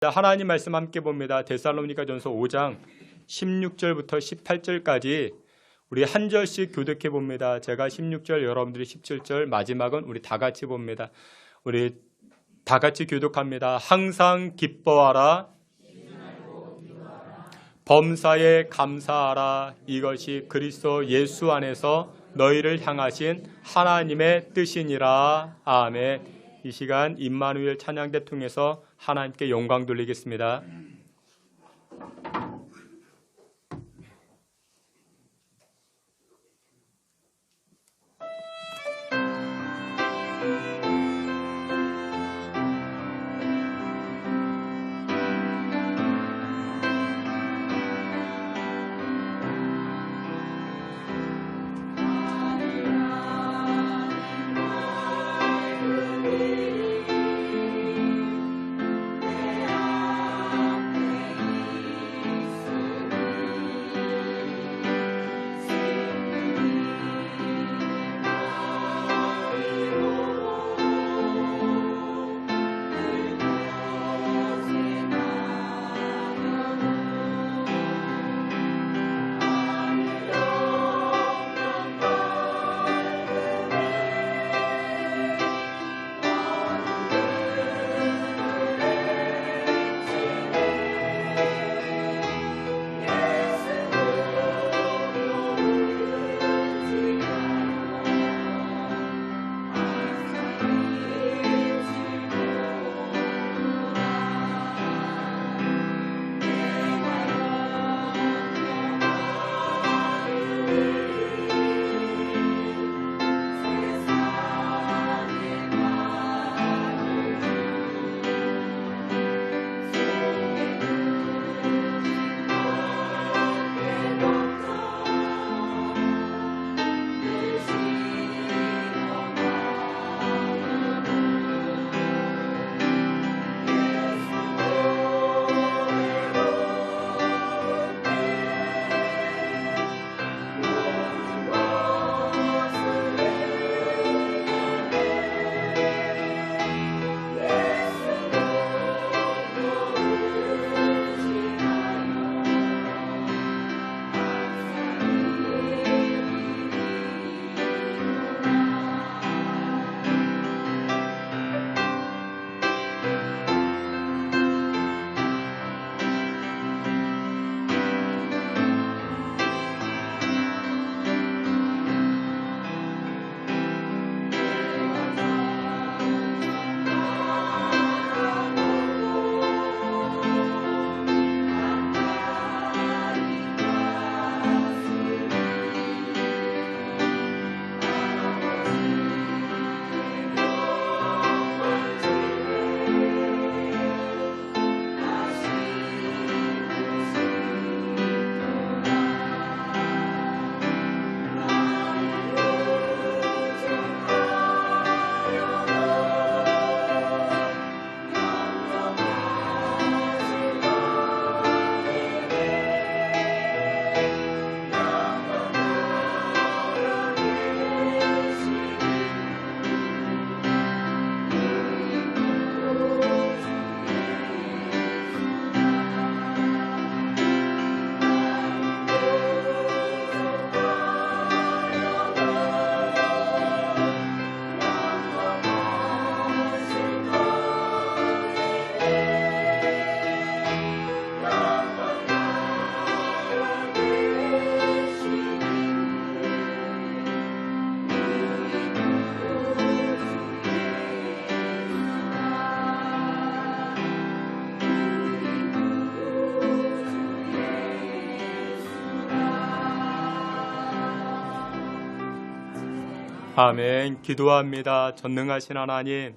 하나님 말씀 함께 봅니다. 데살로니가전서 5장 16절부터 18절까지 우리 한 절씩 교독해 봅니다. 제가 16절, 여러분들이 17절, 마지막은 우리 다 같이 봅니다. 우리 다 같이 교독합니다. 항상 기뻐하라. 범사에 감사하라. 이것이 그리스도 예수 안에서 너희를 향하신 하나님의 뜻이니라. 아멘. 이 시간 임마누엘 찬양대 통해서 하나님께 영광 돌리겠습니다. 아멘. 기도합니다. 전능하신 하나님,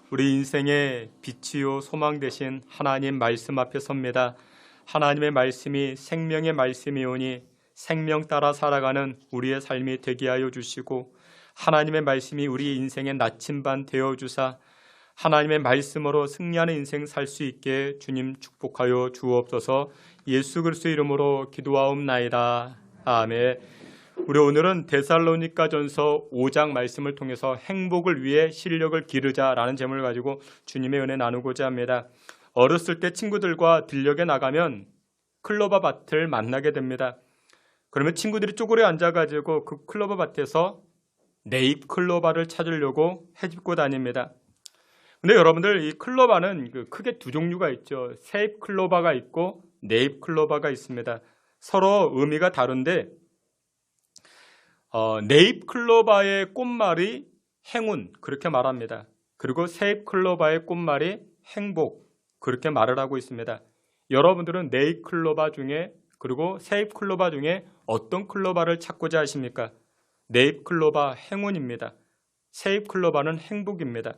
우리 인생의 빛이요 소망 되신 하나님 말씀 앞에 섭니다. 하나님의 말씀이 생명의 말씀이오니 생명 따라 살아가는 우리의 삶이 되게 하여 주시고, 하나님의 말씀이 우리 인생의 나침반 되어주사 하나님의 말씀으로 승리하는 인생 살 수 있게 주님 축복하여 주옵소서. 예수 그리스도의 이름으로 기도하옵나이다. 아멘. 우리 오늘은 데살로니가전서 5장 말씀을 통해서 행복을 위해 실력을 기르자라는 제목을 가지고 주님의 은혜 나누고자 합니다. 어렸을 때 친구들과 들녘에 나가면 클로버 밭을 만나게 됩니다. 그러면 친구들이 쪼그려 앉아가지고 그 클로버 밭에서 네잎 클로버를 찾으려고 헤집고 다닙니다. 근데 여러분들, 이 클로버는 크게 두 종류가 있죠. 새잎 클로버가 있고 네잎 클로버가 있습니다. 서로 의미가 다른데 네잎 클로버의 꽃말이 행운, 그렇게 말합니다. 그리고 새잎 클로버의 꽃말이 행복, 그렇게 말을 하고 있습니다. 여러분들은 네잎 클로버 중에 그리고 새잎 클로버 중에 어떤 클로버를 찾고자 하십니까? 네잎 클로버 행운입니다. 새잎 클로버는 행복입니다.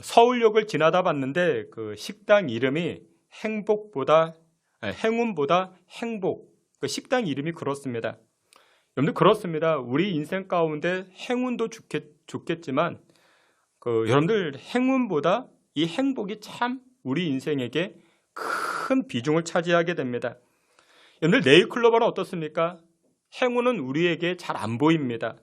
서울역을 지나다 봤는데 그 식당 이름이 행운보다 행복, 그 식당 이름이 그렇습니다. 여러분들, 그렇습니다. 우리 인생 가운데 행운도 좋겠지만 여러분들, 행운보다 이 행복이 참 우리 인생에게 큰 비중을 차지하게 됩니다. 여러분들, 네잎 클로버는 어떻습니까? 행운은 우리에게 잘 안 보입니다.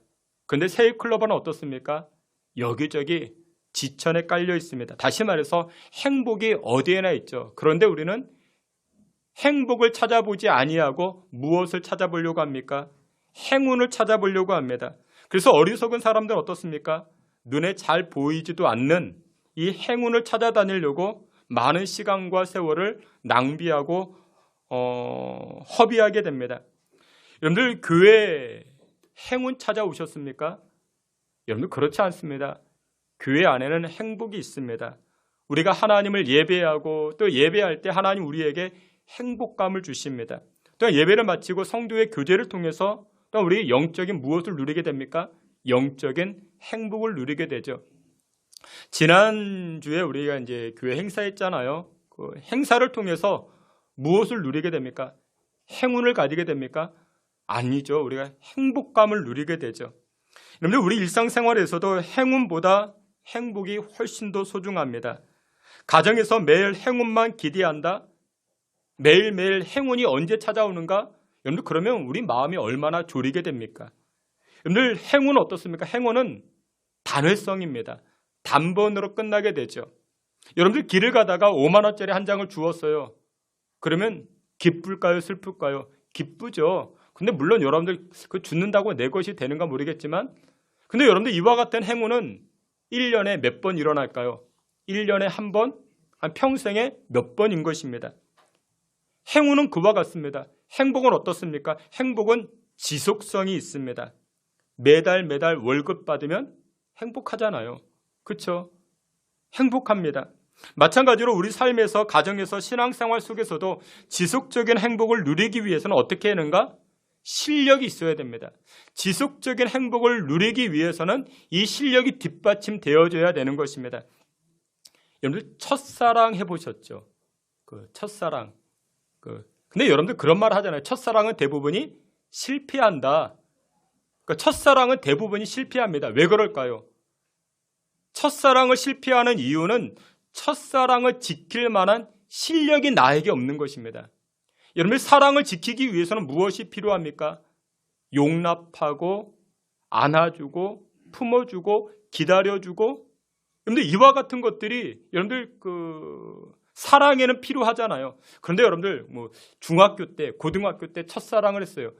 그런데 새잎 클로버는 어떻습니까? 여기저기 지천에 깔려 있습니다. 다시 말해서 행복이 어디에나 있죠. 그런데 우리는 행복을 찾아보지 아니하고 무엇을 찾아보려고 합니까? 행운을 찾아보려고 합니다. 그래서 어리석은 사람들은 어떻습니까? 눈에 잘 보이지도 않는 이 행운을 찾아다니려고 많은 시간과 세월을 낭비하고 허비하게 됩니다. 여러분들, 교회에 행운 찾아오셨습니까? 여러분들, 그렇지 않습니다. 교회 안에는 행복이 있습니다. 우리가 하나님을 예배하고 또 예배할 때 하나님 우리에게 행복감을 주십니다. 또 예배를 마치고 성도의 교제를 통해서 또 우리 영적인 무엇을 누리게 됩니까? 영적인 행복을 누리게 되죠. 지난주에 우리가 이제 교회 행사했잖아요. 그 행사를 통해서 무엇을 누리게 됩니까? 행운을 가지게 됩니까? 아니죠. 우리가 행복감을 누리게 되죠. 여러분들, 우리 일상생활에서도 행운보다 행복이 훨씬 더 소중합니다. 가정에서 매일 행운만 기대한다? 매일매일 행운이 언제 찾아오는가? 여러분들, 그러면 우리 마음이 얼마나 졸이게 됩니까? 여러분들, 행운은 어떻습니까? 행운은 단회성입니다. 단번으로 끝나게 되죠. 여러분들, 길을 가다가 5만 원짜리 한 장을 주었어요. 그러면 기쁠까요? 슬플까요? 기쁘죠. 근데 물론 여러분들 그 주는다고 내 것이 되는가 모르겠지만, 근데 여러분들, 이와 같은 행운은 1년에 몇 번 일어날까요? 1년에 한 번, 한 평생에 몇 번인 것입니다. 행운은 그와 같습니다. 행복은 어떻습니까? 행복은 지속성이 있습니다. 매달 월급 받으면 행복하잖아요. 그렇죠? 행복합니다. 마찬가지로 우리 삶에서, 가정에서, 신앙생활 속에서도 지속적인 행복을 누리기 위해서는 어떻게 하는가? 실력이 있어야 됩니다. 지속적인 행복을 누리기 위해서는 이 실력이 뒷받침되어져야 되는 것입니다. 여러분들, 첫사랑 해보셨죠? 그 첫사랑. 근데 여러분들 그런 말 하잖아요. 첫사랑은 대부분이 실패한다. 첫사랑은 대부분이 실패합니다. 왜 그럴까요? 첫사랑을 실패하는 이유는 첫사랑을 지킬 만한 실력이 나에게 없는 것입니다. 여러분, 사랑을 지키기 위해서는 무엇이 필요합니까? 용납하고 안아주고 품어주고 기다려주고, 여러분들, 이와 같은 것들이 여러분들 사랑에는 필요하잖아요. 그런데 여러분들, 중학교 때, 고등학교 때 첫사랑을 했어요.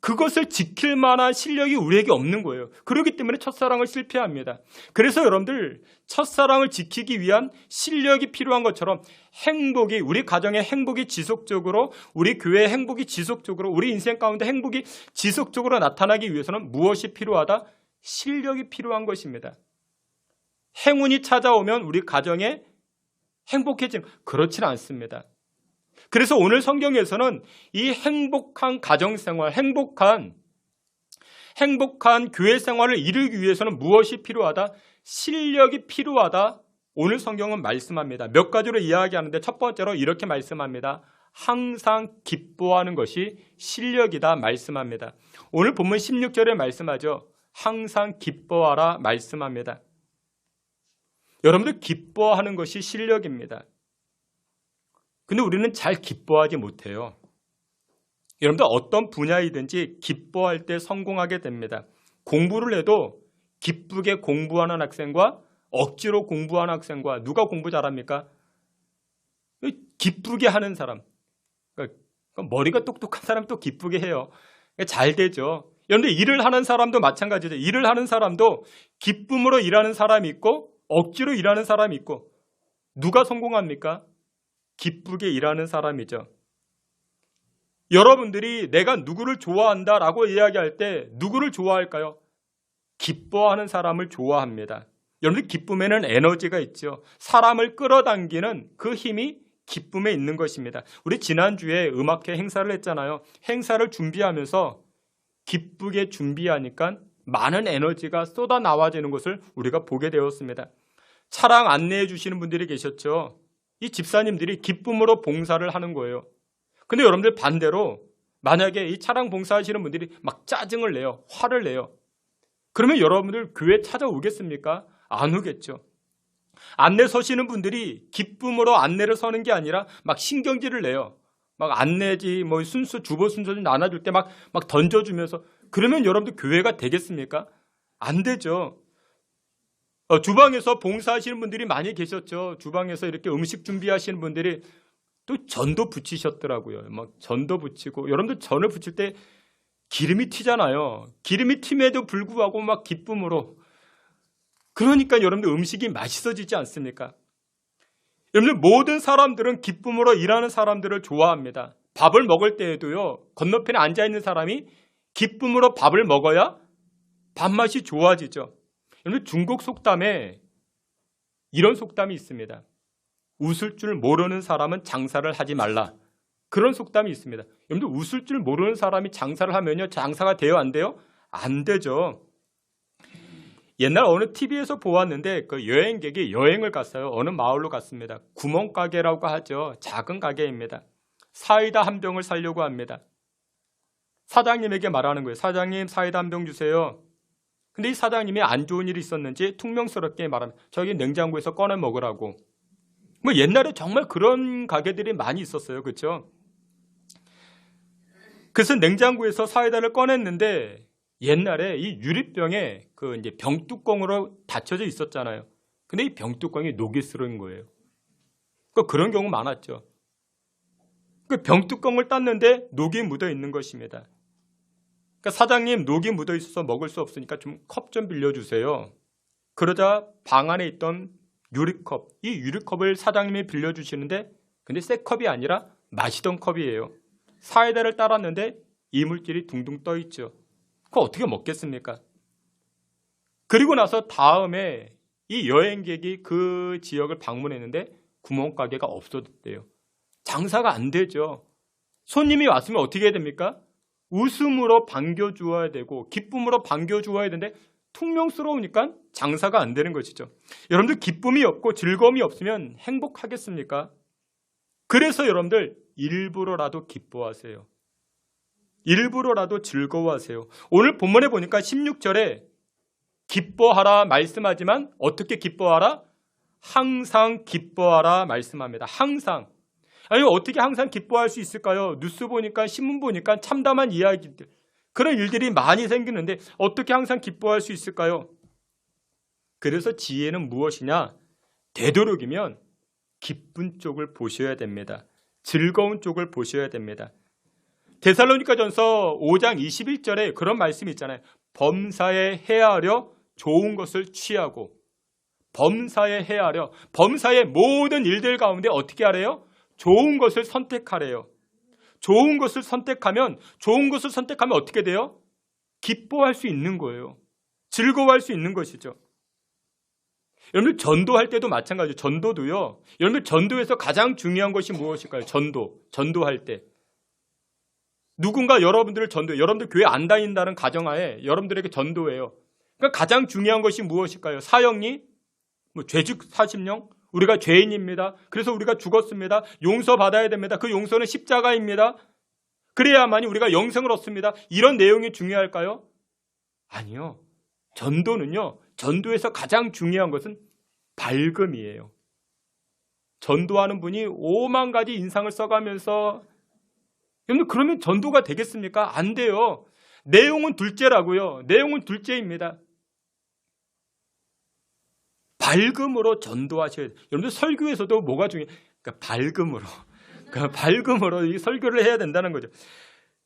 그것을 지킬 만한 실력이 우리에게 없는 거예요. 그렇기 때문에 첫사랑을 실패합니다. 그래서 여러분들, 첫사랑을 지키기 위한 실력이 필요한 것처럼 행복이, 우리 가정의 행복이 지속적으로, 우리 교회의 행복이 지속적으로, 우리 인생 가운데 행복이 지속적으로 나타나기 위해서는 무엇이 필요하다? 실력이 필요한 것입니다. 행운이 찾아오면 우리 가정에 행복해지는, 그렇지는 않습니다. 그래서 오늘 성경에서는 이 행복한 가정생활, 행복한 교회 생활을 이루기 위해서는 무엇이 필요하다? 실력이 필요하다. 오늘 성경은 말씀합니다. 몇 가지로 이야기하는데 첫 번째로 이렇게 말씀합니다. 항상 기뻐하는 것이 실력이다 말씀합니다. 오늘 본문 16절에 말씀하죠. 항상 기뻐하라 말씀합니다. 여러분들, 기뻐하는 것이 실력입니다. 근데 우리는 잘 기뻐하지 못해요. 여러분들, 어떤 분야이든지 기뻐할 때 성공하게 됩니다. 공부를 해도 기쁘게 공부하는 학생과 억지로 공부하는 학생과 누가 공부 잘합니까? 기쁘게 하는 사람. 그러니까 머리가 똑똑한 사람 또 기쁘게 해요. 잘 되죠. 그런데 일을 하는 사람도 마찬가지죠. 일을 하는 사람도 기쁨으로 일하는 사람이 있고 억지로 일하는 사람이 있고 누가 성공합니까? 기쁘게 일하는 사람이죠. 여러분들이 내가 누구를 좋아한다라고 이야기할 때 누구를 좋아할까요? 기뻐하는 사람을 좋아합니다. 여러분들 기쁨에는 에너지가 있죠. 사람을 끌어당기는 그 힘이 기쁨에 있는 것입니다. 우리 지난주에 음악회 행사를 했잖아요. 행사를 준비하면서 기쁘게 준비하니까 많은 에너지가 쏟아 나와지는 것을 우리가 보게 되었습니다. 차량 안내해 주시는 분들이 계셨죠. 이 집사님들이 기쁨으로 봉사를 하는 거예요. 근데 여러분들 반대로 만약에 이 차량 봉사하시는 분들이 막 짜증을 내요. 화를 내요. 그러면 여러분들 교회 찾아오겠습니까? 안 오겠죠. 안내 서시는 분들이 기쁨으로 안내를 서는 게 아니라 막 신경질을 내요. 막 안내지 뭐 순서 주보 순서 좀 나눠줄 때 막 던져주면서 그러면 여러분들 교회가 되겠습니까? 안 되죠. 주방에서 봉사하시는 분들이 많이 계셨죠. 주방에서 이렇게 음식 준비하시는 분들이 또 전도 붙이셨더라고요. 막 전도 붙이고 여러분들 전을 붙일 때 기름이 튀잖아요. 기름이 튀임에도 불구하고 막 기쁨으로. 그러니까 여러분들 음식이 맛있어지지 않습니까? 여러분들 모든 사람들은 기쁨으로 일하는 사람들을 좋아합니다. 밥을 먹을 때에도요. 건너편에 앉아있는 사람이 기쁨으로 밥을 먹어야 밥맛이 좋아지죠. 여러분 중국 속담에 이런 속담이 있습니다. 웃을 줄 모르는 사람은 장사를 하지 말라. 그런 속담이 있습니다. 여러분들 웃을 줄 모르는 사람이 장사를 하면요. 장사가 돼요? 안 돼요? 안 되죠. 옛날 어느 TV에서 보았는데 그 여행객이 여행을 갔어요. 어느 마을로 갔습니다. 구멍가게라고 하죠. 작은 가게입니다. 사이다 한 병을 사려고 합니다. 사장님에게 말하는 거예요. 사장님 사이다 한 병 주세요. 근데 이 사장님이 안 좋은 일이 있었는지 퉁명스럽게 말합니다. 저기 냉장고에서 꺼내 먹으라고. 뭐 옛날에 정말 그런 가게들이 많이 있었어요. 그렇죠? 그래서 냉장고에서 사이다를 꺼냈는데 옛날에 이 유리병에 그 이제 병뚜껑으로 닫혀져 있었잖아요. 근데 이 병뚜껑이 녹이 슬은 거예요. 그런 경우 많았죠. 그 병뚜껑을 땄는데 녹이 묻어 있는 것입니다. 그러니까 사장님 녹이 묻어 있어서 먹을 수 없으니까 좀 컵 좀 빌려주세요. 그러자 방 안에 있던 유리컵, 이 유리컵을 사장님이 빌려주시는데 근데 새 컵이 아니라 마시던 컵이에요. 사이다를 따랐는데 이물질이 둥둥 떠 있죠. 그거 어떻게 먹겠습니까? 그리고 나서 다음에 이 여행객이 그 지역을 방문했는데 구멍가게가 없어졌대요. 장사가 안 되죠. 손님이 왔으면 어떻게 해야 됩니까? 웃음으로 반겨주어야 되고 기쁨으로 반겨주어야 되는데 퉁명스러우니까 장사가 안 되는 것이죠. 여러분들 기쁨이 없고 즐거움이 없으면 행복하겠습니까? 그래서 여러분들 일부러라도 기뻐하세요. 일부러라도 즐거워하세요. 오늘 본문에 보니까 16절에 기뻐하라 말씀하지만 어떻게 기뻐하라? 항상 기뻐하라 말씀합니다. 항상. 아니 어떻게 항상 기뻐할 수 있을까요? 뉴스 보니까 신문 보니까 참담한 이야기들 그런 일들이 많이 생기는데 어떻게 항상 기뻐할 수 있을까요? 그래서 지혜는 무엇이냐? 되도록이면 기쁜 쪽을 보셔야 됩니다. 즐거운 쪽을 보셔야 됩니다. 데살로니가전서 5장 21절에 그런 말씀이 있잖아요. 범사에 헤아려 좋은 것을 취하고 범사에 헤아려 범사의 모든 일들 가운데 어떻게 하래요? 좋은 것을 선택하래요. 좋은 것을 선택하면 어떻게 돼요? 기뻐할 수 있는 거예요. 즐거워할 수 있는 것이죠. 여러분들 전도할 때도 마찬가지죠. 전도도요. 여러분들 전도에서 가장 중요한 것이 무엇일까요? 전도할 때. 누군가 여러분들을 전도해요. 여러분들 교회 안 다닌다는 가정하에 여러분들에게 전도해요. 그러니까 가장 중요한 것이 무엇일까요? 사형리, 죄즉 40령, 우리가 죄인입니다. 그래서 우리가 죽었습니다. 용서받아야 됩니다. 그 용서는 십자가입니다. 그래야만이 우리가 영생을 얻습니다. 이런 내용이 중요할까요? 아니요. 전도는요. 전도에서 가장 중요한 것은 밝음이에요. 전도하는 분이 5만 가지 인상을 써가면서 여러분 그러면 전도가 되겠습니까? 안 돼요. 내용은 둘째라고요. 내용은 둘째입니다. 밝음으로 전도하셔야 돼요. 여러분들 설교에서도 뭐가 중요해요? 그러니까 밝음으로 이 설교를 해야 된다는 거죠.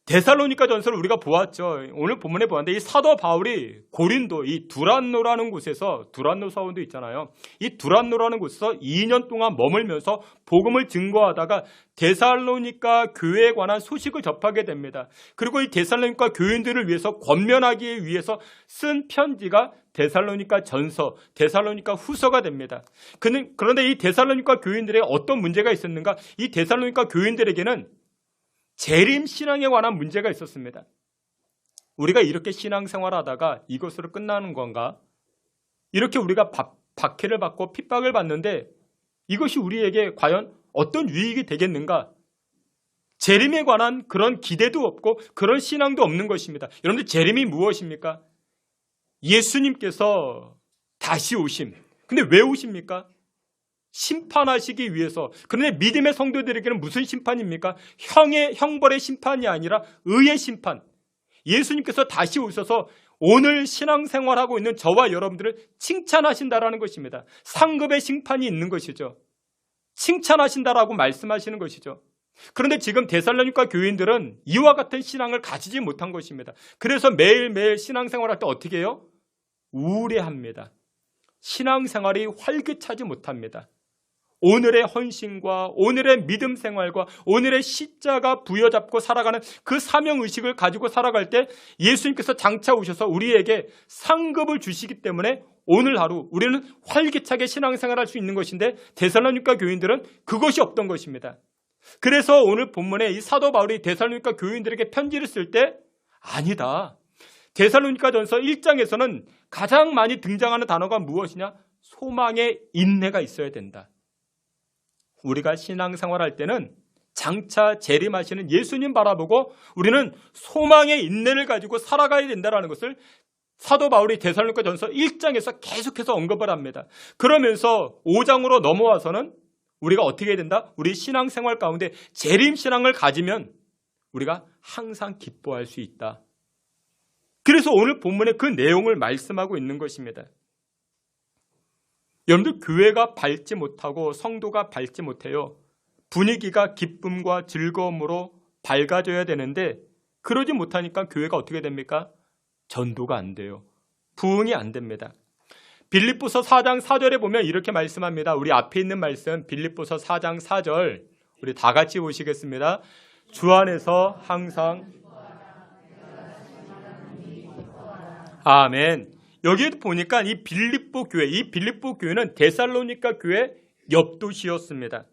데살로니가 전서를 우리가 보았죠. 오늘 본문에 보았는데 이 사도 바울이 고린도 이 두란노라는 곳에서, 두란노 사원도 있잖아요. 이 두란노라는 곳에서 2년 동안 머물면서 복음을 증거하다가 데살로니가 교회에 관한 소식을 접하게 됩니다. 그리고 이 데살로니가 교인들을 위해서 권면하기 위해서 쓴 편지가 데살로니가 전서, 데살로니가 후서가 됩니다. 그런데 이 데살로니가 교인들의 어떤 문제가 있었는가? 이 데살로니가 교인들에게는 재림 신앙에 관한 문제가 있었습니다. 우리가 이렇게 신앙생활하다가 이것으로 끝나는 건가? 이렇게 우리가 박해를 받고 핍박을 받는데 이것이 우리에게 과연 어떤 유익이 되겠는가? 재림에 관한 그런 기대도 없고 그런 신앙도 없는 것입니다. 여러분들, 재림이 무엇입니까? 예수님께서 다시 오심. 근데 왜 오십니까? 심판하시기 위해서. 그런데 믿음의 성도들에게는 무슨 심판입니까? 형벌의 심판이 아니라 의의 심판. 예수님께서 다시 오셔서 오늘 신앙생활하고 있는 저와 여러분들을 칭찬하신다라는 것입니다. 상급의 심판이 있는 것이죠. 칭찬하신다라고 말씀하시는 것이죠. 그런데 지금 데살로니가 교인들은 이와 같은 신앙을 가지지 못한 것입니다. 그래서 매일매일 신앙생활할 때 어떻게 해요? 우울해합니다. 신앙생활이 활기차지 못합니다. 오늘의 헌신과 오늘의 믿음 생활과 오늘의 십자가 부여잡고 살아가는 그 사명의식을 가지고 살아갈 때 예수님께서 장차 오셔서 우리에게 상급을 주시기 때문에 오늘 하루 우리는 활기차게 신앙생활할 수 있는 것인데 데살로니가 교인들은 그것이 없던 것입니다. 그래서 오늘 본문에 이 사도 바울이 데살로니가 교인들에게 편지를 쓸 때 아니다. 데살로니가 전서 1장에서는 가장 많이 등장하는 단어가 무엇이냐? 소망의 인내가 있어야 된다. 우리가 신앙생활할 때는 장차 재림하시는 예수님 바라보고 우리는 소망의 인내를 가지고 살아가야 된다는 것을 사도 바울이 데살로니가 전서 1장에서 계속해서 언급을 합니다. 그러면서 5장으로 넘어와서는 우리가 어떻게 해야 된다? 우리 신앙생활 가운데 재림신앙을 가지면 우리가 항상 기뻐할 수 있다. 그래서 오늘 본문에 그 내용을 말씀하고 있는 것입니다. 여러분들, 교회가 밝지 못하고 성도가 밝지 못해요. 분위기가 기쁨과 즐거움으로 밝아져야 되는데 그러지 못하니까 교회가 어떻게 됩니까? 전도가 안 돼요. 부흥이 안 됩니다. 빌립보서 4장 4절에 보면 이렇게 말씀합니다. 우리 앞에 있는 말씀 빌립보서 4장 4절 우리 다 같이 보시겠습니다. 주 안에서 항상 아멘. 여기에 보니까 이 빌립보 교회는 데살로니가 교회 옆도시였습니다.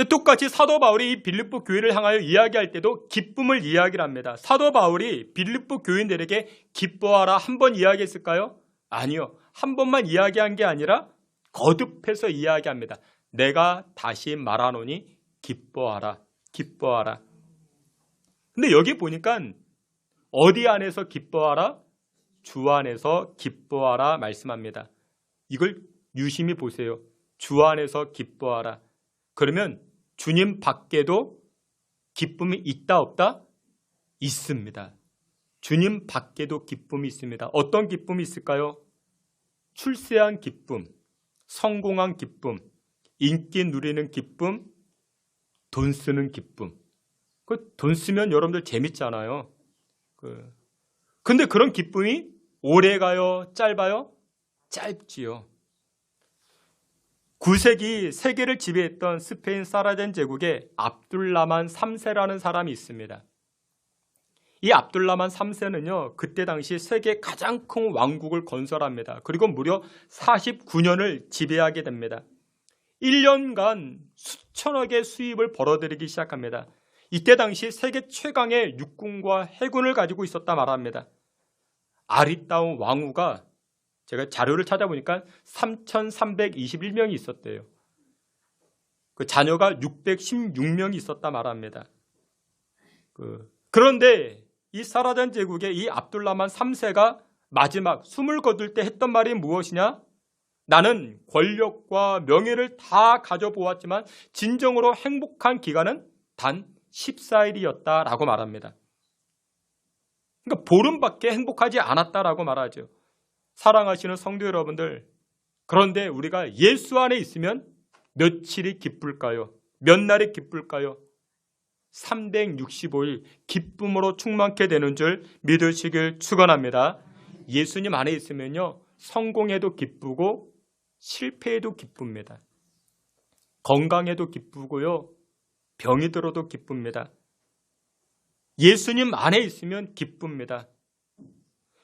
똑같이 사도 바울이 이 빌립보 교회를 향하여 이야기할 때도 기쁨을 이야기를 합니다. 사도 바울이 빌립보 교인들에게 기뻐하라 한 번 이야기했을까요? 아니요. 한 번만 이야기한 게 아니라 거듭해서 이야기합니다. 내가 다시 말하노니 기뻐하라. 기뻐하라. 근데 여기 보니까 어디 안에서 기뻐하라? 주 안에서 기뻐하라 말씀합니다. 이걸 유심히 보세요. 주 안에서 기뻐하라. 그러면 주님 밖에도 기쁨이 있다 없다? 있습니다. 주님 밖에도 기쁨이 있습니다. 어떤 기쁨이 있을까요? 출세한 기쁨, 성공한 기쁨, 인기 누리는 기쁨, 돈 쓰는 기쁨. 돈 쓰면 여러분들 재밌잖아요. 근데 그런 기쁨이 오래가요? 짧아요? 짧지요. 9세기 세계를 지배했던 스페인 사라젠 제국에 압둘라만 3세라는 사람이 있습니다. 이 압둘라만 3세는요, 그때 당시 세계 가장 큰 왕국을 건설합니다. 그리고 무려 49년을 지배하게 됩니다. 1년간 수천억의 수입을 벌어들이기 시작합니다. 이때 당시 세계 최강의 육군과 해군을 가지고 있었다 말합니다. 아리따운 왕후가 제가 자료를 찾아보니까 3,321명이 있었대요. 그 자녀가 616명이 있었다 말합니다. 그런데 이 사라잔 제국의 이 압둘라만 3세가 마지막 숨을 거둘 때 했던 말이 무엇이냐? 나는 권력과 명예를 다 가져보았지만 진정으로 행복한 기간은 단 14일이었다라고 말합니다. 그러니까 보름밖에 행복하지 않았다라고 말하죠. 사랑하시는 성도 여러분들, 그런데 우리가 예수 안에 있으면 며칠이 기쁠까요? 몇 날이 기쁠까요? 365일 기쁨으로 충만케 되는 줄 믿으시길 축원합니다. 예수님 안에 있으면요, 성공해도 기쁘고 실패해도 기쁩니다. 건강해도 기쁘고요, 병이 들어도 기쁩니다. 예수님 안에 있으면 기쁩니다.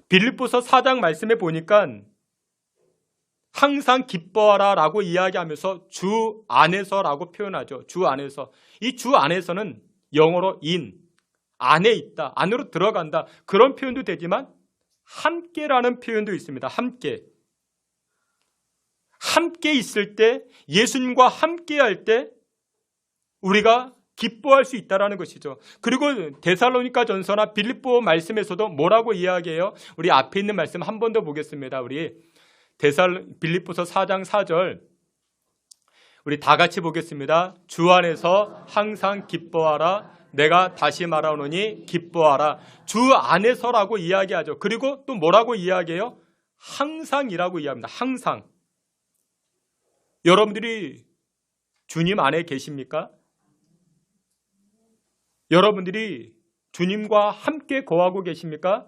빌립보서 4장 말씀에 보니까 항상 기뻐하라 라고 이야기하면서 주 안에서라고 표현하죠. 주 안에서. 이 주 안에서는 영어로 in, 안에 있다, 안으로 들어간다, 그런 표현도 되지만 함께라는 표현도 있습니다. 함께. 함께 있을 때, 예수님과 함께 할 때 우리가 기뻐할 수 있다는 것이죠. 그리고 데살로니가 전서나 빌립보 말씀에서도 뭐라고 이야기해요? 우리 앞에 있는 말씀 한 번 더 보겠습니다. 우리 빌립보서 4장 4절 우리 다 같이 보겠습니다. 주 안에서 항상 기뻐하라. 내가 다시 말하노니 기뻐하라. 주 안에서라고 이야기하죠. 그리고 또 뭐라고 이야기해요? 항상이라고 이야기합니다. 항상. 여러분들이 주님 안에 계십니까? 여러분들이 주님과 함께 거하고 계십니까?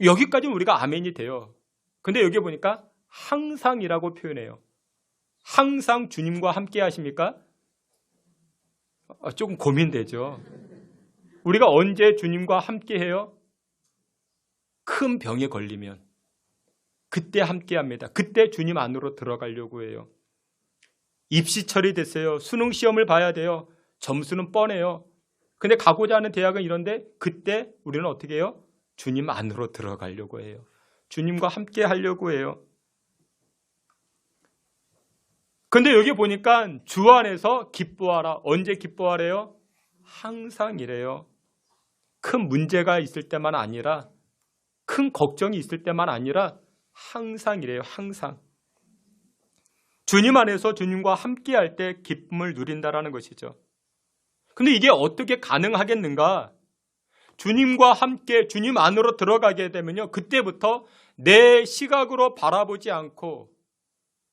여기까지는 우리가 아멘이 돼요. 근데 여기 보니까 항상이라고 표현해요. 항상 주님과 함께 하십니까? 조금 고민되죠. 우리가 언제 주님과 함께 해요? 큰 병에 걸리면 그때 함께 합니다. 그때 주님 안으로 들어가려고 해요. 입시철이 됐어요. 수능 시험을 봐야 돼요. 점수는 뻔해요. 근데 가고자 하는 대학은 이런데 그때 우리는 어떻게 해요? 주님 안으로 들어가려고 해요. 주님과 함께 하려고 해요. 근데 여기 보니까 주 안에서 기뻐하라. 언제 기뻐하래요? 항상 이래요. 큰 문제가 있을 때만 아니라, 큰 걱정이 있을 때만 아니라 항상 이래요. 항상. 주님 안에서 주님과 함께 할 때 기쁨을 누린다라는 것이죠. 근데 이게 어떻게 가능하겠는가? 주님과 함께 주님 안으로 들어가게 되면요, 그때부터 내 시각으로 바라보지 않고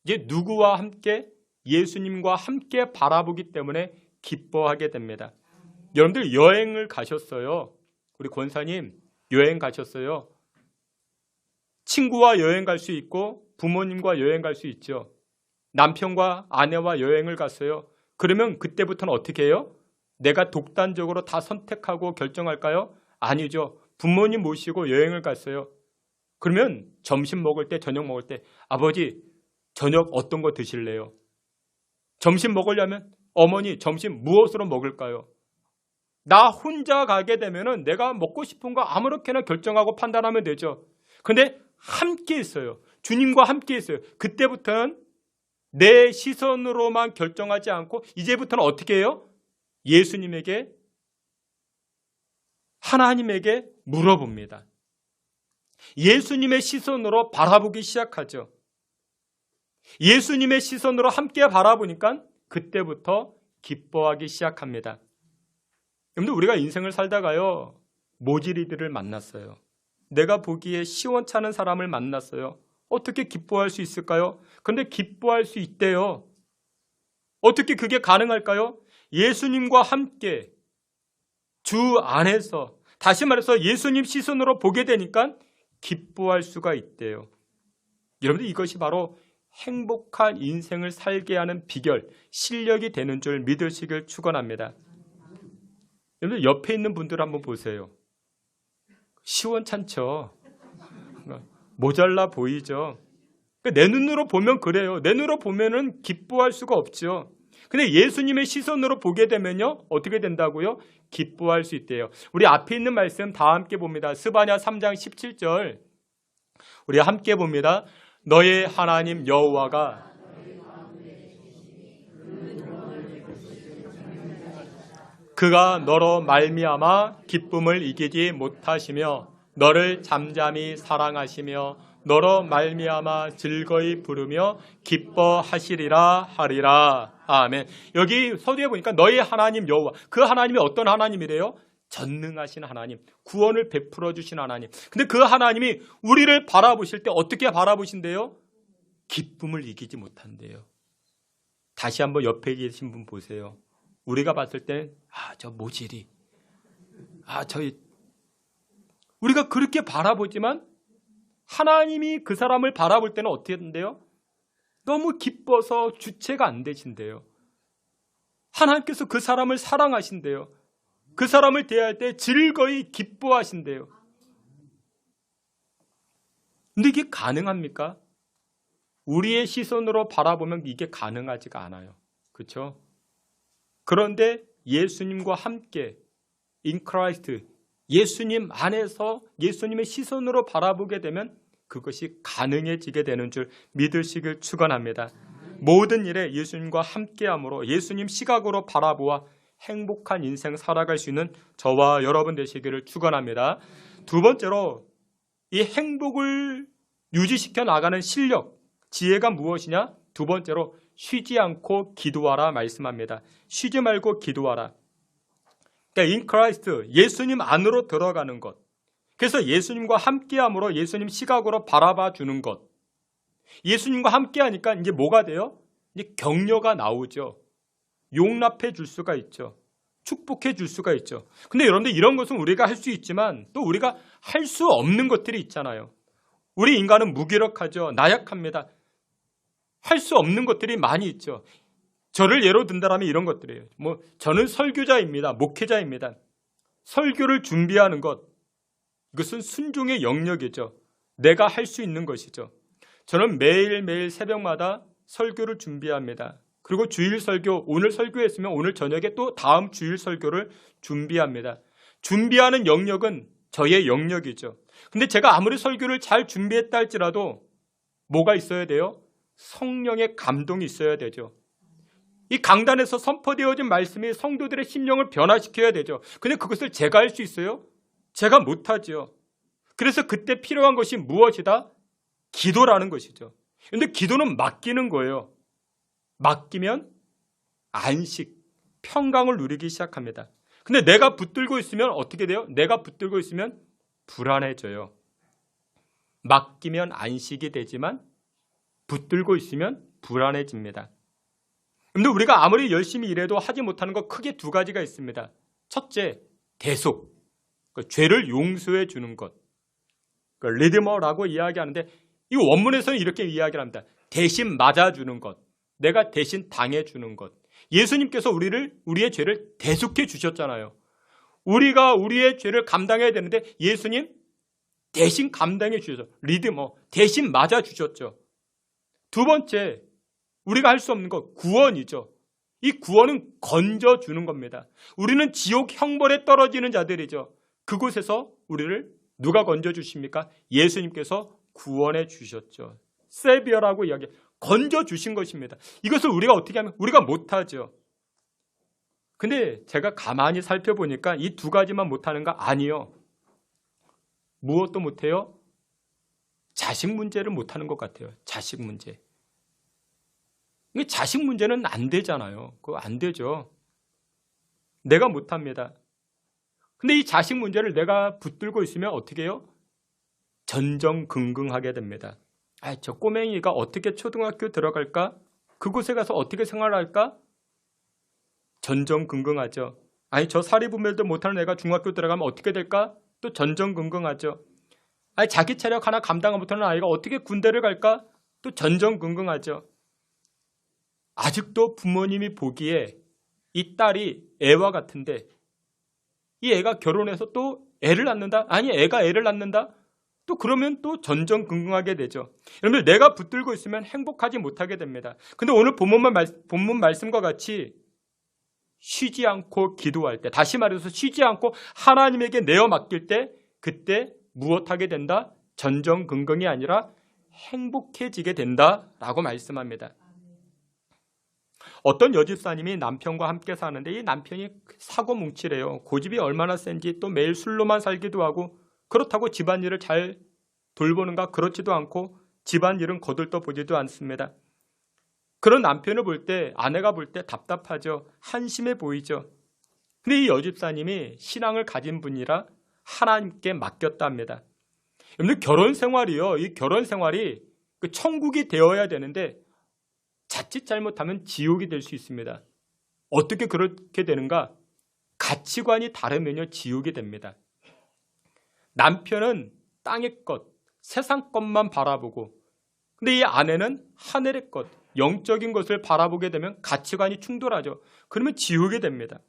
이제 누구와 함께? 예수님과 함께 바라보기 때문에 기뻐하게 됩니다. 여러분들 여행을 가셨어요. 우리 권사님 여행 가셨어요. 친구와 여행 갈 수 있고 부모님과 여행 갈 수 있죠. 남편과 아내와 여행을 갔어요. 그러면 그때부터는 어떻게 해요? 내가 독단적으로 다 선택하고 결정할까요? 아니죠. 부모님 모시고 여행을 갔어요. 그러면 점심 먹을 때, 저녁 먹을 때 아버지 저녁 어떤 거 드실래요? 점심 먹으려면 어머니 점심 무엇으로 먹을까요? 나 혼자 가게 되면은 내가 먹고 싶은 거 아무렇게나 결정하고 판단하면 되죠. 근데 함께 있어요. 주님과 함께 있어요. 그때부터는 내 시선으로만 결정하지 않고 이제부터는 어떻게 해요? 예수님에게, 하나님에게 물어봅니다. 예수님의 시선으로 바라보기 시작하죠. 예수님의 시선으로 함께 바라보니까 그때부터 기뻐하기 시작합니다. 여러분들 우리가 인생을 살다가요, 모질이들을 만났어요. 내가 보기에 시원찮은 사람을 만났어요. 어떻게 기뻐할 수 있을까요? 그런데 기뻐할 수 있대요. 어떻게 그게 가능할까요? 예수님과 함께 주 안에서, 다시 말해서 예수님 시선으로 보게 되니까 기뻐할 수가 있대요. 여러분들 이것이 바로 행복한 인생을 살게 하는 비결, 실력이 되는 줄 믿으시길 축원합니다. 여러분들 옆에 있는 분들 한번 보세요. 시원찮죠? 모자라 보이죠? 내 눈으로 보면 그래요. 내 눈으로 보면은 기뻐할 수가 없죠. 근데 예수님의 시선으로 보게 되면요, 어떻게 된다고요? 기뻐할 수 있대요. 우리 앞에 있는 말씀 다 함께 봅니다. 스바냐 3장 17절 우리 함께 봅니다. 너의 하나님 여호와가 그가 너로 말미암아 기쁨을 이기지 못하시며 너를 잠잠히 사랑하시며 너로 말미암아 즐거이 부르며 기뻐하시리라 하리라. 아멘. 여기 서두에 보니까 너의 하나님 여호와, 그 하나님이 어떤 하나님이래요? 전능하신 하나님, 구원을 베풀어 주신 하나님. 근데 그 하나님이 우리를 바라보실 때 어떻게 바라보신대요? 기쁨을 이기지 못한대요. 다시 한번 옆에 계신 분 보세요. 우리가 봤을 때 저 모질이, 우리가 그렇게 바라보지만 하나님이 그 사람을 바라볼 때는 어떻게 된대요? 너무 기뻐서 주체가 안 되신대요. 하나님께서 그 사람을 사랑하신대요. 그 사람을 대할 때 즐거이 기뻐하신대요. 근데 이게 가능합니까? 우리의 시선으로 바라보면 이게 가능하지가 않아요. 그렇죠? 그런데 예수님과 함께 in Christ, 예수님 안에서 예수님의 시선으로 바라보게 되면 그것이 가능해지게 되는 줄 믿으시길 축원합니다. 모든 일에 예수님과 함께함으로 예수님 시각으로 바라보아 행복한 인생 살아갈 수 있는 저와 여러분 되시기를 축원합니다. 두 번째로 이 행복을 유지시켜 나가는 실력, 지혜가 무엇이냐? 두 번째로 쉬지 않고 기도하라 말씀합니다. 쉬지 말고 기도하라. 그러니까 in Christ, 예수님 안으로 들어가는 것. 그래서 예수님과 함께함으로 예수님 시각으로 바라봐 주는 것. 예수님과 함께하니까 이제 뭐가 돼요? 이제 격려가 나오죠. 용납해 줄 수가 있죠. 축복해 줄 수가 있죠. 근데 여러분들 이런 것은 우리가 할 수 있지만 또 우리가 할 수 없는 것들이 있잖아요. 우리 인간은 무기력하죠. 나약합니다. 할 수 없는 것들이 많이 있죠. 저를 예로 든다면 이런 것들이에요. 저는 설교자입니다. 목회자입니다. 설교를 준비하는 것, 이것은 순종의 영역이죠. 내가 할 수 있는 것이죠. 저는 매일매일 새벽마다 설교를 준비합니다. 그리고 주일 설교, 오늘 설교했으면 오늘 저녁에 또 다음 주일 설교를 준비합니다. 준비하는 영역은 저의 영역이죠. 근데 제가 아무리 설교를 잘 준비했다 할지라도 뭐가 있어야 돼요? 성령의 감동이 있어야 되죠. 이 강단에서 선포되어진 말씀이 성도들의 심령을 변화시켜야 되죠. 근데 그것을 제가 할 수 있어요? 제가 못하죠. 그래서 그때 필요한 것이 무엇이다? 기도라는 것이죠. 그런데 기도는 맡기는 거예요. 맡기면 안식, 평강을 누리기 시작합니다. 근데 내가 붙들고 있으면 어떻게 돼요? 내가 붙들고 있으면 불안해져요. 맡기면 안식이 되지만 붙들고 있으면 불안해집니다. 그런데 우리가 아무리 열심히 일해도 하지 못하는 것 크게 두 가지가 있습니다. 첫째, 대속, 죄를 용서해 주는 것. 리드머라고 이야기하는데 이 원문에서는 이렇게 이야기를 합니다. 대신 맞아주는 것, 내가 대신 당해주는 것. 예수님께서 우리의 죄를 대속해 주셨잖아요. 우리가 우리의 죄를 감당해야 되는데 예수님 대신 감당해 주셨죠. 리드머, 대신 맞아주셨죠. 두 번째, 우리가 할 수 없는 것, 구원이죠. 이 구원은 건져주는 겁니다. 우리는 지옥 형벌에 떨어지는 자들이죠. 그곳에서 우리를 누가 건져주십니까? 예수님께서 구원해 주셨죠. 세비어라고 이야기, 건져주신 것입니다. 이것을 우리가 어떻게 하면 우리가 못하죠. 근데 제가 가만히 살펴보니까 이 두 가지만 못하는가? 아니요. 무엇도 못해요? 자식 문제를 못하는 것 같아요. 자식 문제. 자식 문제는 안 되잖아요. 그거 안 되죠. 내가 못합니다. 근데 이 자식 문제를 내가 붙들고 있으면 어떻게 해요? 전전긍긍하게 됩니다. 저 꼬맹이가 어떻게 초등학교 들어갈까? 그곳에 가서 어떻게 생활할까? 전전긍긍하죠. 저 사리분별도 못하는 애가 중학교 들어가면 어떻게 될까? 또 전전긍긍하죠. 자기 체력 하나 감당 못하는 아이가 어떻게 군대를 갈까? 또 전전긍긍하죠. 아직도 부모님이 보기에 이 딸이 애와 같은데 이 애가 결혼해서 또 애를 낳는다? 아니, 애가 애를 낳는다? 또 그러면 또 전전긍긍하게 되죠. 여러분, 내가 붙들고 있으면 행복하지 못하게 됩니다. 근데 오늘 본문 말씀과 같이 쉬지 않고 기도할 때, 다시 말해서 쉬지 않고 하나님에게 내어 맡길 때, 그때 무엇하게 된다? 전전긍긍이 아니라 행복해지게 된다라고 말씀합니다. 어떤 여집사님이 남편과 함께 사는데 이 남편이 사고뭉치래요. 고집이 얼마나 센지, 또 매일 술로만 살기도 하고, 그렇다고 집안일을 잘 돌보는가? 그렇지도 않고 집안일은 거들떠 보지도 않습니다. 그런 남편을 볼 때, 아내가 볼 때 답답하죠. 한심해 보이죠. 근데 이 여집사님이 신앙을 가진 분이라 하나님께 맡겼다 합니다. 여러분들 결혼 생활이요. 이 결혼 생활이 그 천국이 되어야 되는데 자칫 잘못하면 지옥이 될 수 있습니다. 어떻게 그렇게 되는가? 가치관이 다르면요 지옥이 됩니다. 남편은 땅의 것, 세상 것만 바라보고 근데 이 아내는 하늘의 것, 영적인 것을 바라보게 되면 가치관이 충돌하죠. 그러면 지옥이 됩니다.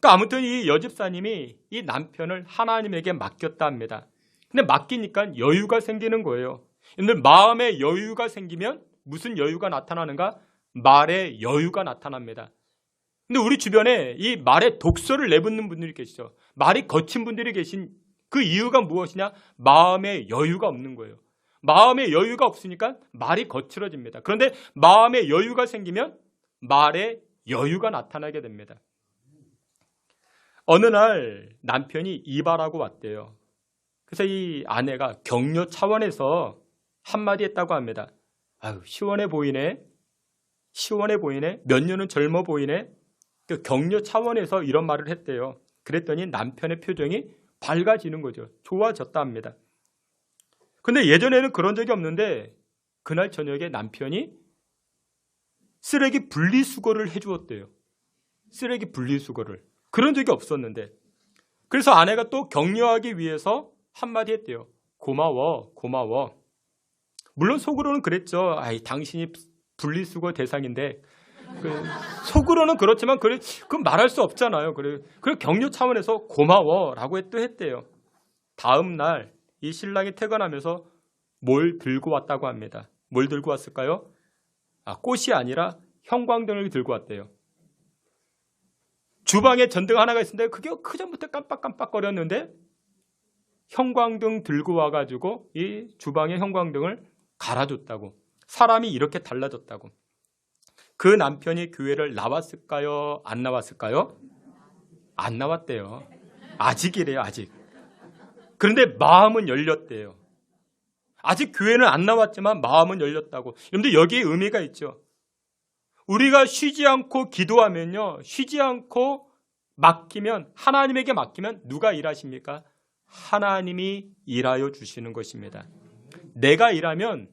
그러니까 아무튼 이 여집사님이 이 남편을 하나님에게 맡겼다 합니다. 근데 맡기니까 여유가 생기는 거예요. 근데 마음에 여유가 생기면 무슨 여유가 나타나는가? 말에 여유가 나타납니다. 근데 우리 주변에 이 말에 독소를 내붓는 분들이 계시죠. 말이 거친 분들이 계신 그 이유가 무엇이냐? 마음에 여유가 없는 거예요. 마음에 여유가 없으니까 말이 거칠어집니다. 그런데 마음에 여유가 생기면 말에 여유가 나타나게 됩니다. 어느 날 남편이 이발하고 왔대요. 그래서 이 아내가 격려 차원에서 한마디 했다고 합니다. 아유, 시원해 보이네. 시원해 보이네. 몇 년은 젊어 보이네. 그 격려 차원에서 이런 말을 했대요. 그랬더니 남편의 표정이 밝아지는 거죠. 좋아졌다 합니다. 근데 예전에는 그런 적이 없는데 그날 저녁에 남편이 쓰레기 분리수거를 해주었대요. 쓰레기 분리수거를. 그런 적이 없었는데. 그래서 아내가 또 격려하기 위해서 한마디 했대요. 고마워, 고마워. 물론 속으로는 그랬죠. 아이, 당신이 분리수거 대상인데. 속으로는 그렇지만 그 말할 수 없잖아요. 그래 격려 차원에서 고마워라고 또 했대요. 다음 날 이 신랑이 퇴근하면서 뭘 들고 왔다고 합니다. 뭘 들고 왔을까요? 꽃이 아니라 형광등을 들고 왔대요. 주방에 전등 하나가 있었는데 그게 그전부터 깜빡깜빡거렸는데 형광등 들고 와가지고 이 주방의 형광등을 갈아줬다고. 사람이 이렇게 달라졌다고. 그 남편이 교회를 나왔을까요? 안 나왔을까요? 안 나왔대요. 아직이래요, 아직. 그런데 마음은 열렸대요. 아직 교회는 안 나왔지만 마음은 열렸다고. 여러분들 여기에 의미가 있죠. 우리가 쉬지 않고 기도하면요. 쉬지 않고 맡기면 하나님에게 맡기면 누가 일하십니까? 하나님이 일하여 주시는 것입니다. 내가 일하면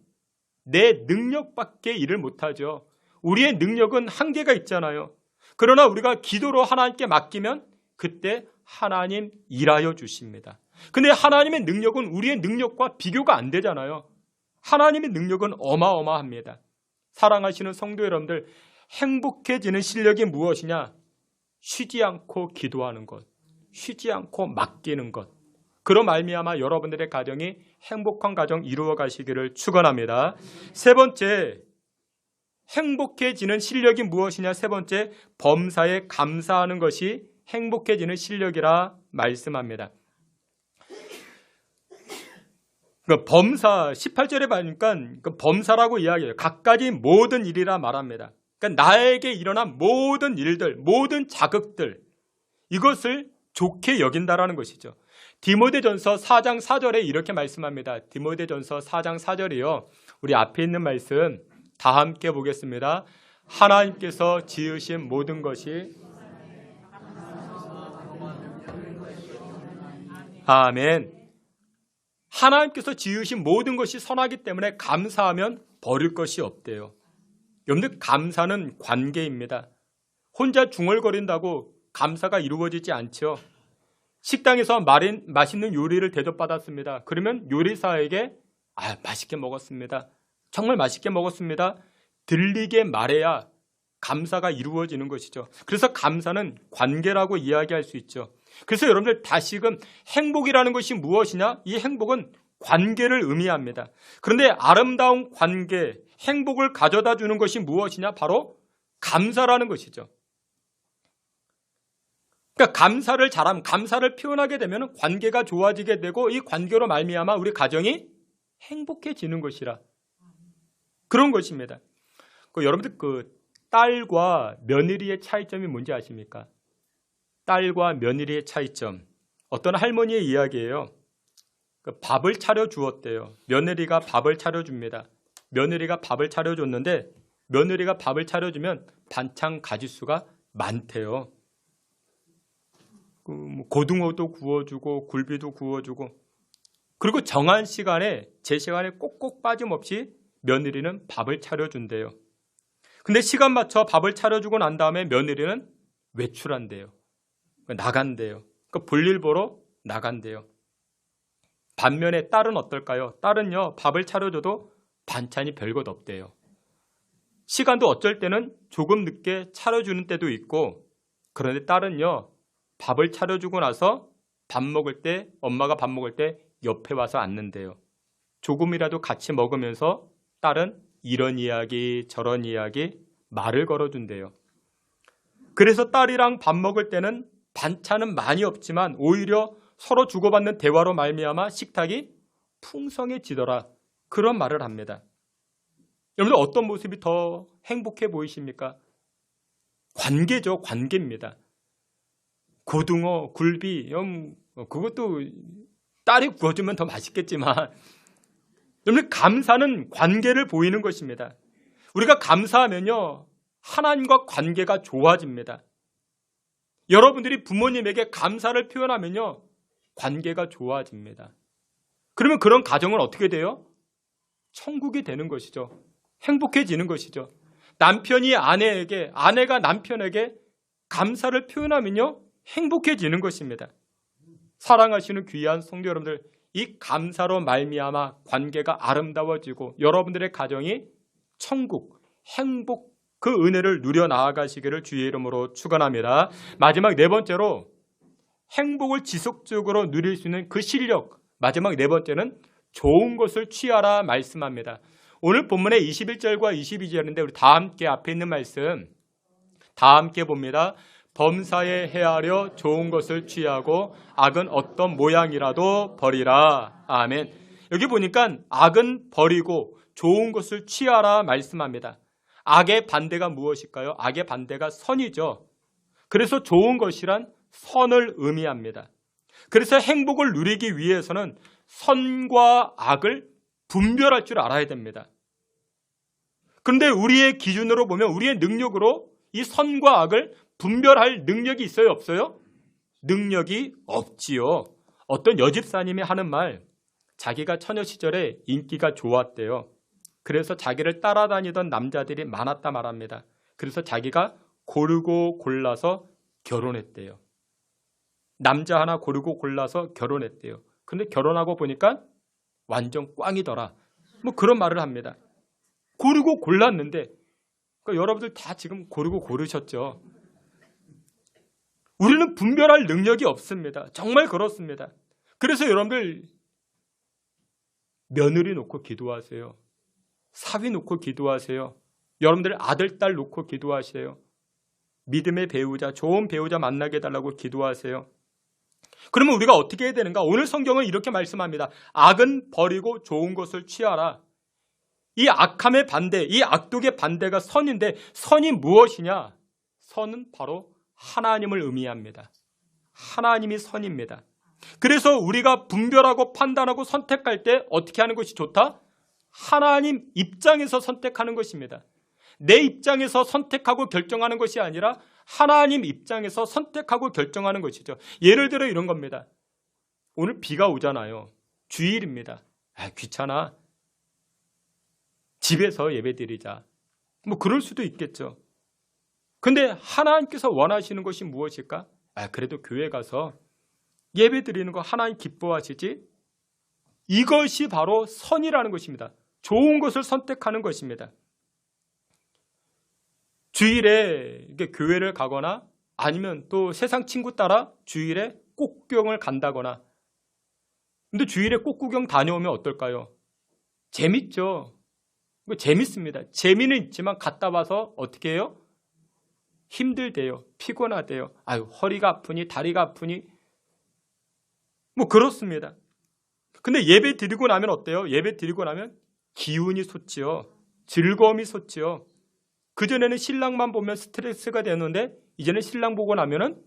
내 능력밖에 일을 못하죠. 우리의 능력은 한계가 있잖아요. 그러나 우리가 기도로 하나님께 맡기면 그때 하나님 일하여 주십니다. 근데 하나님의 능력은 우리의 능력과 비교가 안 되잖아요. 하나님의 능력은 어마어마합니다. 사랑하시는 성도 여러분들, 행복해지는 실력이 무엇이냐? 쉬지 않고 기도하는 것, 쉬지 않고 맡기는 것. 그로 말미암아 여러분들의 가정이 행복한 가정 이루어 가시기를 축원합니다. 세 번째, 행복해지는 실력이 무엇이냐? 세 번째, 범사에 감사하는 것이 행복해지는 실력이라 말씀합니다. 범사 18절에 보니까 범사라고 이야기해요. 갖가지 모든 일이라 말합니다. 그러니까 나에게 일어난 모든 일들, 모든 자극들 이것을 좋게 여긴다라는 것이죠. 디모데전서 4장 4절에 이렇게 말씀합니다. 디모데전서 4장 4절이요. 우리 앞에 있는 말씀 다 함께 보겠습니다. 하나님께서 지으신 모든 것이 아멘. 하나님께서 지으신 모든 것이 선하기 때문에 감사하면 버릴 것이 없대요. 여러분들 감사는 관계입니다. 혼자 중얼거린다고 감사가 이루어지지 않죠. 식당에서 맛있는 요리를 대접받았습니다. 그러면 요리사에게 맛있게 먹었습니다. 정말 맛있게 먹었습니다. 들리게 말해야 감사가 이루어지는 것이죠. 그래서 감사는 관계라고 이야기할 수 있죠. 그래서 여러분들 다시금 행복이라는 것이 무엇이냐? 이 행복은 관계를 의미합니다. 그런데 아름다운 관계, 행복을 가져다 주는 것이 무엇이냐? 바로 감사라는 것이죠. 그러니까 감사를 잘하면, 감사를 표현하게 되면 관계가 좋아지게 되고 이 관계로 말미암아 우리 가정이 행복해지는 것이라 그런 것입니다. 여러분들 딸과 며느리의 차이점이 뭔지 아십니까? 딸과 며느리의 차이점. 어떤 할머니의 이야기예요. 밥을 차려 주었대요. 며느리가 밥을 차려 줍니다. 며느리가 밥을 차려 줬는데 며느리가 밥을 차려 주면 반찬 가짓수가 많대요. 고등어도 구워주고 굴비도 구워주고, 그리고 정한 시간에 제 시간에 꼭꼭 빠짐없이 며느리는 밥을 차려준대요. 근데 시간 맞춰 밥을 차려주고 난 다음에 며느리는 외출한대요. 나간대요. 볼일 보러 나간대요. 반면에 딸은 어떨까요? 딸은요, 밥을 차려줘도 반찬이 별것 없대요. 시간도 어쩔 때는 조금 늦게 차려주는 때도 있고, 그런데 딸은요, 밥을 차려주고 나서 밥 먹을 때, 엄마가 밥 먹을 때 옆에 와서 앉는데요. 조금이라도 같이 먹으면서 딸은 이런 이야기 저런 이야기 말을 걸어준대요. 그래서 딸이랑 밥 먹을 때는 반찬은 많이 없지만 오히려 서로 주고받는 대화로 말미암아 식탁이 풍성해지더라, 그런 말을 합니다. 여러분들 어떤 모습이 더 행복해 보이십니까? 관계죠. 관계입니다. 고등어, 굴비, 그것도 딸이 구워주면 더 맛있겠지만, 여러분 감사는 관계를 보이는 것입니다. 우리가 감사하면요, 하나님과 관계가 좋아집니다. 여러분들이 부모님에게 감사를 표현하면요, 관계가 좋아집니다. 그러면 그런 가정은 어떻게 돼요? 천국이 되는 것이죠. 행복해지는 것이죠. 남편이 아내에게, 아내가 남편에게 감사를 표현하면요, 행복해지는 것입니다. 사랑하시는 귀한 성도 여러분들, 이 감사로 말미암아 관계가 아름다워지고 여러분들의 가정이 천국, 행복, 그 은혜를 누려 나아가시기를 주의 이름으로 축원합니다. 마지막 네 번째로 행복을 지속적으로 누릴 수 있는 그 실력, 마지막 네 번째는 좋은 것을 취하라 말씀합니다. 오늘 본문의 21절과 22절인데 우리 다 함께 앞에 있는 말씀 다 함께 봅니다. 범사에 헤아려 좋은 것을 취하고 악은 어떤 모양이라도 버리라. 아멘. 여기 보니까 악은 버리고 좋은 것을 취하라 말씀합니다. 악의 반대가 무엇일까요? 악의 반대가 선이죠. 그래서 좋은 것이란 선을 의미합니다. 그래서 행복을 누리기 위해서는 선과 악을 분별할 줄 알아야 됩니다. 그런데 우리의 기준으로 보면, 우리의 능력으로 이 선과 악을 분별할 능력이 있어요, 없어요? 능력이 없지요. 어떤 여집사님이 하는 말, 자기가 처녀 시절에 인기가 좋았대요. 그래서 자기를 따라다니던 남자들이 많았다 말합니다. 그래서 자기가 고르고 골라서 결혼했대요. 남자 하나 고르고 골라서 결혼했대요. 근데 결혼하고 보니까 완전 꽝이더라, 그런 말을 합니다. 고르고 골랐는데, 그러니까 여러분들 다 지금 고르고 고르셨죠. 우리는 분별할 능력이 없습니다. 정말 그렇습니다. 그래서 여러분들 며느리 놓고 기도하세요. 사위 놓고 기도하세요. 여러분들 아들, 딸 놓고 기도하세요. 믿음의 배우자, 좋은 배우자 만나게 해달라고 기도하세요. 그러면 우리가 어떻게 해야 되는가? 오늘 성경은 이렇게 말씀합니다. 악은 버리고 좋은 것을 취하라. 이 악함의 반대, 이 악독의 반대가 선인데, 선이 무엇이냐? 선은 바로 하나님을 의미합니다. 하나님이 선입니다. 그래서 우리가 분별하고 판단하고 선택할 때 어떻게 하는 것이 좋다? 하나님 입장에서 선택하는 것입니다. 내 입장에서 선택하고 결정하는 것이 아니라 하나님 입장에서 선택하고 결정하는 것이죠. 예를 들어 이런 겁니다. 오늘 비가 오잖아요. 주일입니다. 귀찮아. 집에서 예배드리자. 그럴 수도 있겠죠. 근데 하나님께서 원하시는 것이 무엇일까? 그래도 교회 가서 예배 드리는 거 하나님 기뻐하시지? 이것이 바로 선이라는 것입니다. 좋은 것을 선택하는 것입니다. 주일에 교회를 가거나 아니면 또 세상 친구 따라 주일에 꽃구경을 간다거나, 근데 주일에 꽃구경 다녀오면 어떨까요? 재밌죠. 재밌습니다. 재미는 있지만 갔다 와서 어떻게 해요? 힘들대요. 피곤하대요. 허리가 아프니 다리가 아프니 그렇습니다. 근데 예배 드리고 나면 어때요? 예배 드리고 나면 기운이 솟지요. 즐거움이 솟지요. 그전에는 신랑만 보면 스트레스가 되는데 이제는 신랑 보고 나면은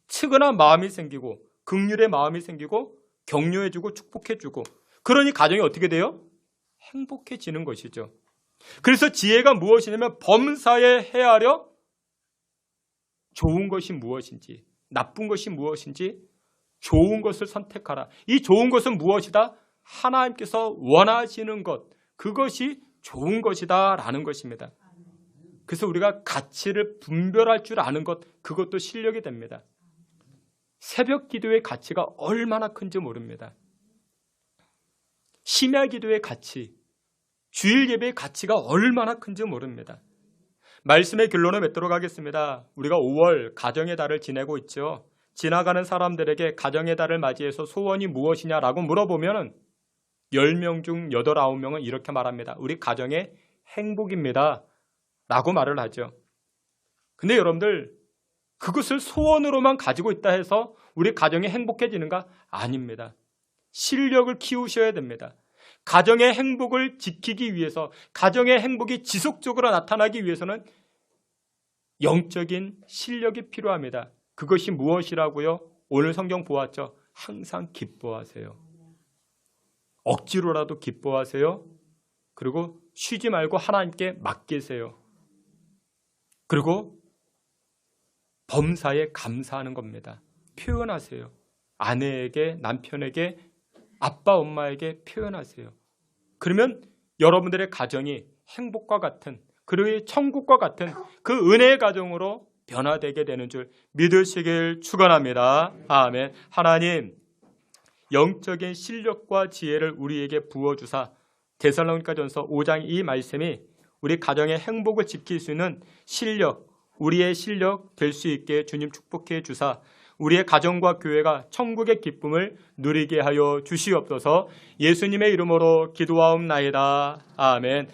측은한 마음이 생기고 긍휼의 마음이 생기고 격려해주고 축복해주고, 그러니 가정이 어떻게 돼요? 행복해지는 것이죠. 그래서 지혜가 무엇이냐면 범사에 헤아려 좋은 것이 무엇인지, 나쁜 것이 무엇인지 좋은 것을 선택하라. 이 좋은 것은 무엇이다? 하나님께서 원하시는 것, 그것이 좋은 것이다 라는 것입니다. 그래서 우리가 가치를 분별할 줄 아는 것, 그것도 실력이 됩니다. 새벽 기도의 가치가 얼마나 큰지 모릅니다. 심야 기도의 가치, 주일 예배의 가치가 얼마나 큰지 모릅니다. 말씀의 결론을 맺도록 하겠습니다. 우리가 5월 가정의 달을 지내고 있죠. 지나가는 사람들에게 가정의 달을 맞이해서 소원이 무엇이냐라고 물어보면 10명 중 8, 9명은 이렇게 말합니다. 우리 가정의 행복입니다 라고 말을 하죠. 근데 여러분들, 그것을 소원으로만 가지고 있다 해서 우리 가정이 행복해지는가? 아닙니다. 실력을 키우셔야 됩니다. 가정의 행복을 지키기 위해서, 가정의 행복이 지속적으로 나타나기 위해서는 영적인 실력이 필요합니다. 그것이 무엇이라고요? 오늘 성경 보았죠? 항상 기뻐하세요. 억지로라도 기뻐하세요. 그리고 쉬지 말고 하나님께 맡기세요. 그리고 범사에 감사하는 겁니다. 표현하세요. 아내에게, 남편에게, 아빠, 엄마에게 표현하세요. 그러면 여러분들의 가정이 행복과 같은, 그리고 천국과 같은 그 은혜의 가정으로 변화되게 되는 줄 믿으시길 축원합니다. 아멘. 하나님, 영적인 실력과 지혜를 우리에게 부어주사 데살로니가전서 5장 이 말씀이 우리 가정의 행복을 지킬 수 있는 실력, 우리의 실력 될 수 있게 주님 축복해 주사 우리의 가정과 교회가 천국의 기쁨을 누리게 하여 주시옵소서. 예수님의 이름으로 기도하옵나이다. 아멘.